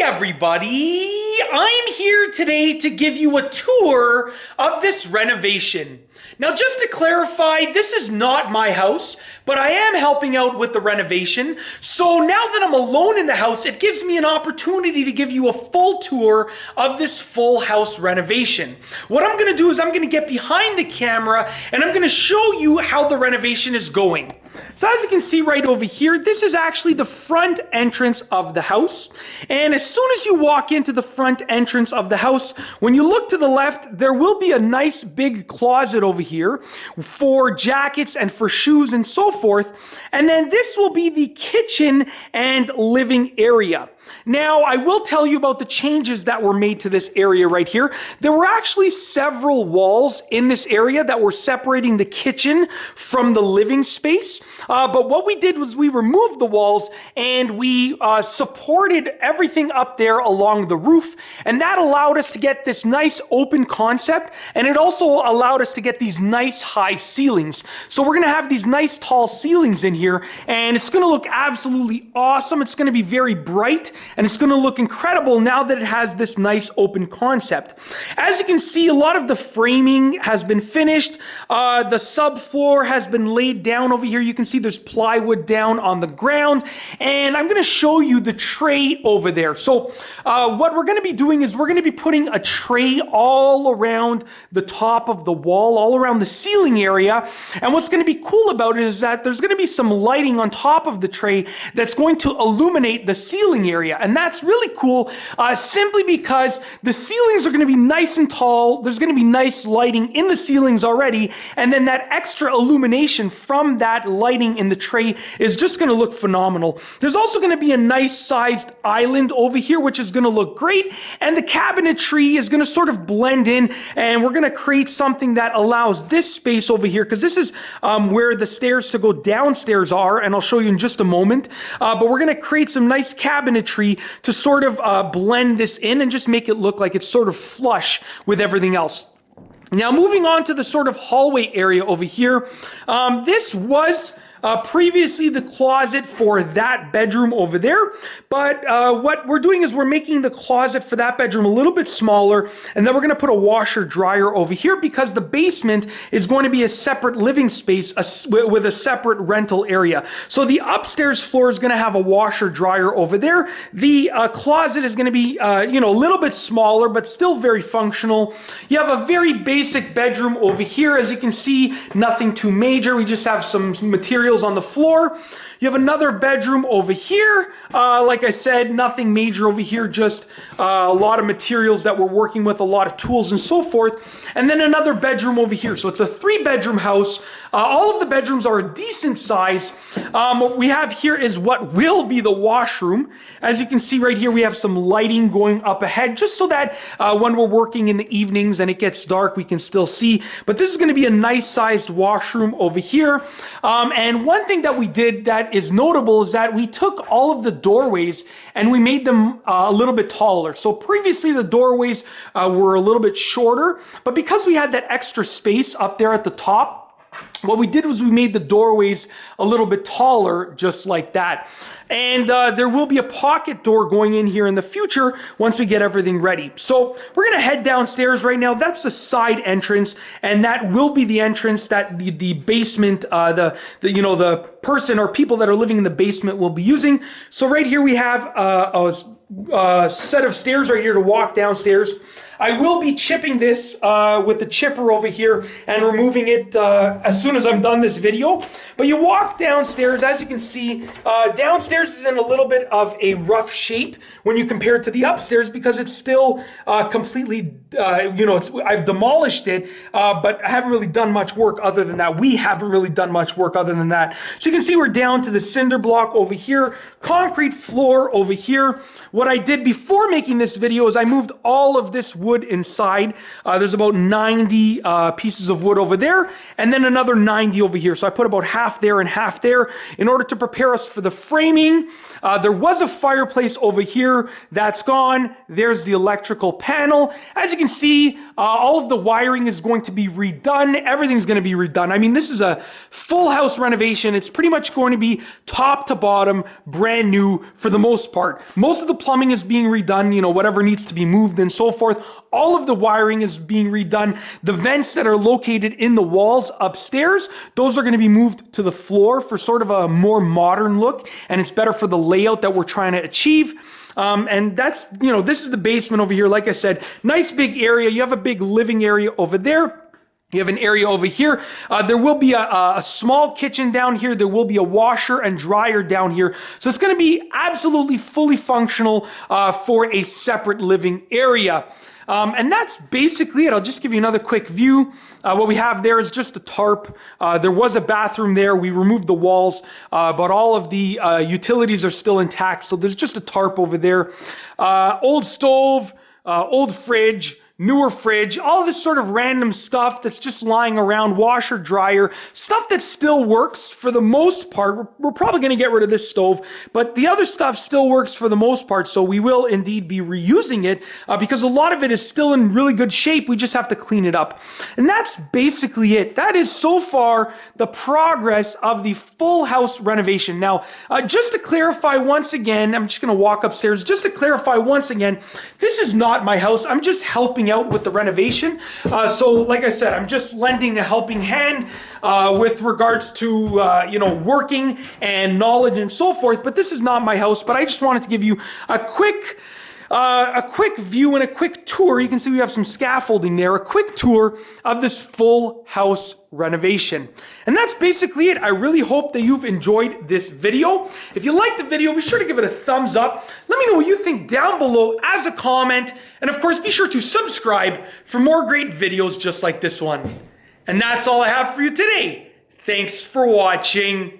everybody, I'm here today to give you a tour of this renovation. Now just to clarify, this is not my house, but I am helping out with the renovation. So now that I'm alone in the house, it gives me an opportunity to give you a full tour of this full house renovation. What I'm going to do is I'm going to get behind the camera and I'm going to show you how the renovation is going. So as you can see right over here, this is actually the front entrance of the house. And as soon as you walk into the front entrance of the house, when you look to the left, there will be a nice big closet over here for jackets and for shoes and so forth. And then this will be the kitchen and living area. Now, I will tell you about the changes that were made to this area right here. There were actually several walls in this area that were separating the kitchen from the living space. But what we did was we removed the walls and we supported everything up there along the roof. And that allowed us to get this nice open concept. And it also allowed us to get these nice high ceilings. So we're going to have these nice tall ceilings in here. And it's going to look absolutely awesome. It's going to be very bright. And it's going to look incredible now that it has this nice open concept. As you can see, a lot of the framing has been finished. The subfloor has been laid down over here. You can see there's plywood down on the ground. And I'm going to show you the tray over there. So what we're going to be doing is we're going to be putting a tray all around the top of the wall, all around the ceiling area. And what's going to be cool about it is that there's going to be some lighting on top of the tray that's going to illuminate the ceiling area. And that's really cool simply because the ceilings are going to be nice and tall. There's going to be nice lighting in the ceilings already. And then that extra illumination from that lighting in the tray is just going to look phenomenal. There's also going to be a nice sized island over here, which is going to look great. And the cabinetry is going to sort of blend in. And we're going to create something that allows this space over here, because this is where the stairs to go downstairs are. And I'll show you in just a moment. But we're going to create some nice cabinetry to sort of blend this in and just make it look like it's sort of flush with everything else. Now moving on to the sort of hallway area over here, this was previously the closet for that bedroom over there, but what we're doing is we're making the closet for that bedroom a little bit smaller, and then we're going to put a washer dryer over here because the basement is going to be a separate living space with a separate rental area. So the upstairs floor is going to have a washer dryer over there. The closet is going to be a little bit smaller, but still very functional. You have a very basic bedroom over here. As you can see, nothing too major. We just have some materials on the floor. You have another bedroom over here. Like I said, nothing major over here, just a lot of materials that we're working with, a lot of tools and so forth. And then another bedroom over here. So it's a 3-bedroom house. All of the bedrooms are a decent size. What we have here is what will be the washroom. As you can see right here, we have some lighting going up ahead, just so that when we're working in the evenings and it gets dark, we can still see. But this is going to be a nice sized washroom over here. And one thing that we did that is notable is that we took all of the doorways and we made them a little bit taller. So previously the doorways were a little bit shorter, but because we had that extra space up there at the top, what we did was we made the doorways a little bit taller, just like that. And there will be a pocket door going in here in the future once we get everything ready. So we're going to head downstairs right now. That's the side entrance, and that will be the entrance that the basement, the person or people that are living in the basement will be using. So right here we have a set of stairs right here to walk downstairs. I will be chipping this with the chipper over here and removing it as soon as I'm done this video. But you walk downstairs, as you can see, downstairs is in a little bit of a rough shape when you compare it to the upstairs because it's still completely, I've demolished it, but I haven't really done much work other than that. We haven't really done much work other than that. So you can see we're down to the cinder block over here, concrete floor over here. What I did before making this video is I moved all of this wood inside. There's about 90 pieces of wood over there, and then another 90 over here. So I put about half there and half there in order to prepare us for the framing. There was a fireplace over here. That's gone. There's the electrical panel. As you can see, all of the wiring is going to be redone. Everything's going to be redone. I mean, this is a full house renovation. It's pretty much going to be top to bottom, brand new for the most part. Most of the plumbing is being redone, you know, whatever needs to be moved and so forth. All of the wiring is being redone. The vents that are located in the walls upstairs, those are going to be moved to the floor for sort of a more modern look, and it's better for the layout that we're trying to achieve. And that's, you know, this is the basement over here. Like I said, nice big area. You have a big living area over there. You have an area over here. There will be a small kitchen down here. There will be a washer and dryer down here. So it's going to be absolutely fully functional for a separate living area. And that's basically it. I'll just give you another quick view. What we have there is just a tarp. There was a bathroom there. We removed the walls, but all of the utilities are still intact. So there's just a tarp over there. Old stove, old fridge, newer fridge, all of this sort of random stuff that's just lying around, washer, dryer, stuff that still works for the most part. We're probably going to get rid of this stove, but the other stuff still works for the most part, so we will indeed be reusing it because a lot of it is still in really good shape. We just have to clean it up. And that's basically it. That is so far the progress of the full house renovation. Now, just to clarify once again, I'm just going to walk upstairs. Just to clarify once again, this is not my house. I'm just helping out with the renovation. So like I said, I'm just lending a helping hand with regards to you know, working and knowledge and so forth, but this is not my house. But I just wanted to give you a quick view and a quick tour. You can see we have some scaffolding there, a quick tour of this full house renovation. And that's basically it. I really hope that you've enjoyed this video. If you liked the video, be sure to give it a thumbs up. Let me know what you think down below as a comment. And of course, be sure to subscribe for more great videos just like this one. And that's all I have for you today. Thanks for watching.